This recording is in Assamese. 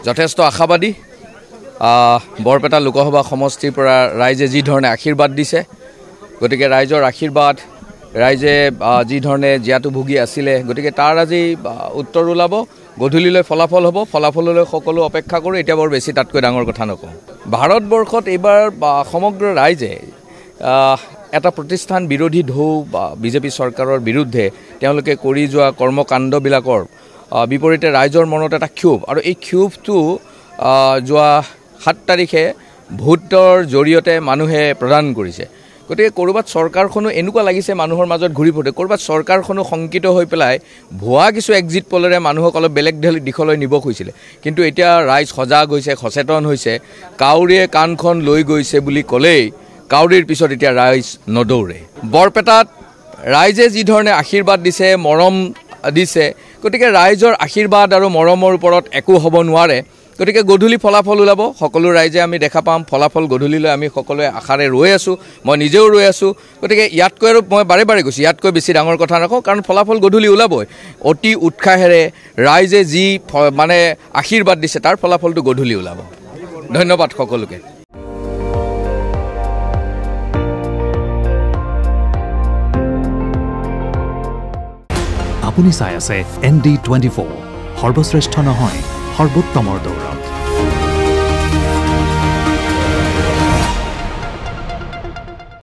যথেষ্ট আশাবাদী বৰপেটা লোকসভা সমষ্টিৰ পৰা ৰাইজে যি ধৰণে আশীৰ্বাদ দিছে গতিকে ৰাইজৰ আশীৰ্বাদ ৰাইজে যি ধৰণে জিয়াটো ভুগি আছিলে গতিকে তাৰ আজি উত্তৰ ওলাব গধূলিলৈ ফলাফল হ'ব ফলাফললৈ সকলো অপেক্ষা কৰোঁ এতিয়া বৰ বেছি তাতকৈ ডাঙৰ কথা নকওঁ ভাৰতবৰ্ষত এইবাৰ সমগ্ৰ ৰাইজে এটা প্ৰতিষ্ঠান বিৰোধী ঢৌ বিজেপি চৰকাৰৰ বিৰুদ্ধে তেওঁলোকে কৰি যোৱা কৰ্মকাণ্ডবিলাকৰ বিপৰীতে ৰাইজৰ মনত এটা ক্ষোভ আৰু এই ক্ষোভটো যোৱা 7 তাৰিখে ভোটৰ জৰিয়তে মানুহে প্ৰদান কৰিছে গতিকে ক'ৰবাত চৰকাৰখনো এনেকুৱা লাগিছে মানুহৰ মাজত ঘূৰি ফুৰে ক'ৰবাত চৰকাৰখনো শংকিত হৈ পেলাই ভুৱা কিছু এক্সিট পলেৰে মানুহক অলপ বেলেগ দিশলৈ নিব খুজিছিলে কিন্তু এতিয়া ৰাইজ সজাগ হৈছে সচেতন হৈছে কাউৰীয়ে কাণখন লৈ গৈছে বুলি ক'লেই কাউৰীৰ পিছত এতিয়া ৰাইজ নদৌৰে বৰপেটাত ৰাইজে যি ধৰণে আশীৰ্বাদ দিছে মৰম দিছে গতিকে ৰাইজৰ আশীৰ্বাদ আৰু মৰমৰ ওপৰত একো হ'ব নোৱাৰে গতিকে গধূলি ফলাফল ওলাব সকলো ৰাইজে আমি দেখা পাম ফলাফল গধূলিলৈ আমি সকলোৱে আশাৰে ৰৈ আছোঁ মই নিজেও ৰৈ আছোঁ গতিকে ইয়াতকৈ আৰু মই বাৰে বাৰে কৈছোঁ ইয়াতকৈ বেছি ডাঙৰ কথা নকওঁ কাৰণ ফলাফল গধূলি ওলাবই অতি উৎসাহেৰে ৰাইজে যি মানে আশীৰ্বাদ দিছে তাৰ ফলাফলটো গধূলি ওলাব ধন্যবাদ সকলোকে আপুনি চাই আছে ND24 সৰ্বশ্ৰেষ্ঠ নহয় সৰ্বোত্তমৰ দৌৰ